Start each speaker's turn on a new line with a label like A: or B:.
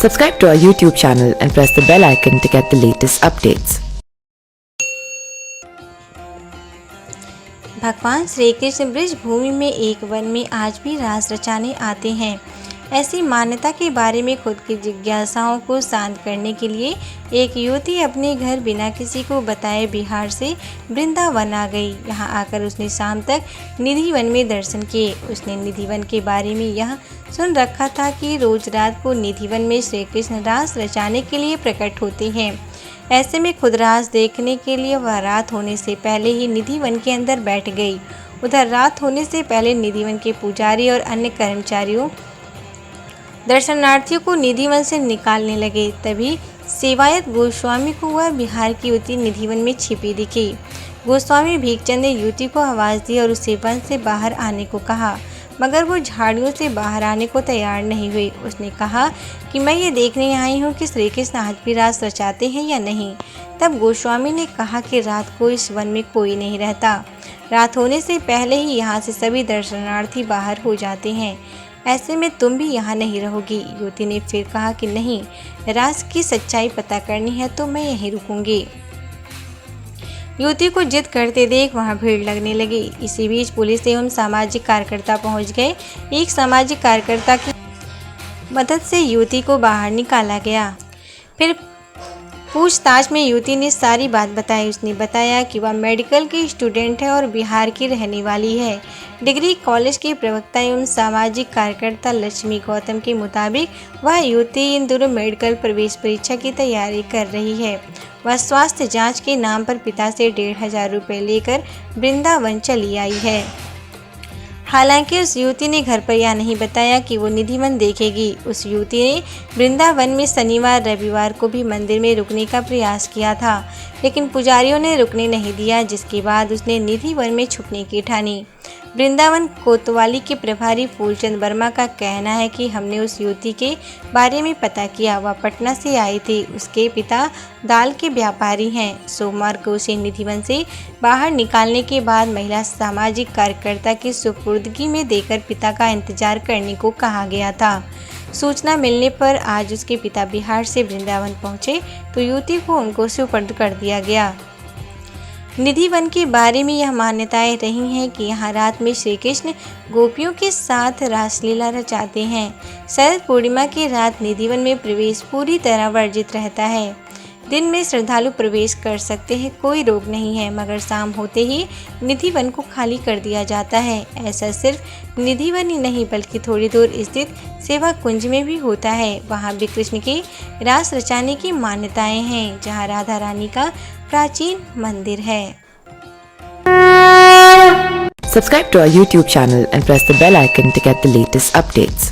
A: Subscribe to our YouTube channel and press the bell icon to get the latest updates.
B: भगवान श्री कृष्ण ब्रज भूमि में एक one में आज भी रास रचाने आते हैं। ऐसी मान्यता के बारे में खुद की जिज्ञासाओं को शांत करने के लिए एक युवती अपने घर बिना किसी को बताए बिहार से वृंदावन आ गई। यहाँ आकर उसने शाम तक निधि वन में दर्शन किए। उसने निधि वन के बारे में यह सुन रखा था कि रोज रात को निधि वन में श्री कृष्ण रास रचाने के लिए प्रकट होते हैं। ऐसे में खुद रास देखने के लिए वह रात होने से पहले ही निधि वन के अंदर बैठ गई। उधर रात होने से पहले निधि वन के पुजारी और अन्य कर्मचारियों दर्शनार्थियों को निधि वन से निकालने लगे। तभी सेवायत गोस्वामी को वह बिहार की युवती निधि वन में छिपी दिखी। गोस्वामी भीखचंद ने युवती को आवाज़ दी और उसे वन से बाहर आने को कहा, मगर वो झाड़ियों से बाहर आने को तैयार नहीं हुई। उसने कहा कि मैं ये देखने आई हूँ कि श्री कृष्ण आज भी रास रचाते हैं या नहीं। तब गोस्वामी ने कहा कि रात को इस वन में कोई नहीं रहता। रात होने से पहले ही यहाँ से सभी दर्शनार्थी बाहर हो जाते हैं। ऐसे में तुम भी यहाँ नहीं रहोगी। युवती ने फिर कहा कि नहीं, रास की सच्चाई पता करनी है तो मैं यहीं रुकूंगी। युवती को जिद करते देख वहां भीड़ लगने लगी। इसी बीच पुलिस एवं सामाजिक कार्यकर्ता पहुंच गए। एक सामाजिक कार्यकर्ता की मदद से युवती को बाहर निकाला गया। फिर पूछताछ में युवती ने सारी बात बताई। उसने बताया कि वह मेडिकल की स्टूडेंट है और बिहार की रहने वाली है। डिग्री कॉलेज के प्रवक्ता एवं सामाजिक कार्यकर्ता लक्ष्मी गौतम के मुताबिक वह युवती इन दोनों मेडिकल प्रवेश परीक्षा की तैयारी कर रही है। वह स्वास्थ्य जांच के नाम पर पिता से 1500 रुपये लेकर वृंदावन चली आई है। हालांकि उस युवती ने घर पर यह नहीं बताया कि वो निधि वन देखेगी। उस युवती ने वृंदावन में शनिवार रविवार को भी मंदिर में रुकने का प्रयास किया था, लेकिन पुजारियों ने रुकने नहीं दिया, जिसके बाद उसने निधि वन में छुपने की ठानी। वृंदावन कोतवाली के प्रभारी फूलचंद वर्मा का कहना है कि हमने उस युवती के बारे में पता किया। वह पटना से आई थी। उसके पिता दाल के व्यापारी हैं। सोमवार को उसे निधि वन से बाहर निकालने के बाद महिला सामाजिक कार्यकर्ता की सुपुर्दगी में देकर पिता का इंतजार करने को कहा गया था। सूचना मिलने पर आज उसके पिता बिहार से वृंदावन पहुंचे तो युवती को उनको सुपुर्द कर दिया गया। निधि वन के बारे में यह मान्यताएं रही हैं कि यहाँ रात में श्री कृष्ण गोपियों के साथ रासलीला रचाते हैं। शरद पूर्णिमा की रात निधि वन में प्रवेश पूरी तरह वर्जित रहता है। दिन में श्रद्धालु प्रवेश कर सकते हैं, कोई रोक नहीं है, मगर शाम होते ही निधि वन को खाली कर दिया जाता है। ऐसा सिर्फ निधि वन ही नहीं बल्कि थोड़ी दूर स्थित सेवा कुंज में भी होता है। वहाँ भी कृष्ण के रास रचाने की मान्यताएं हैं, जहाँ राधा रानी का प्राचीन मंदिर है।
A: Subscribe to our YouTube channel and press the bell icon to get the latest updates.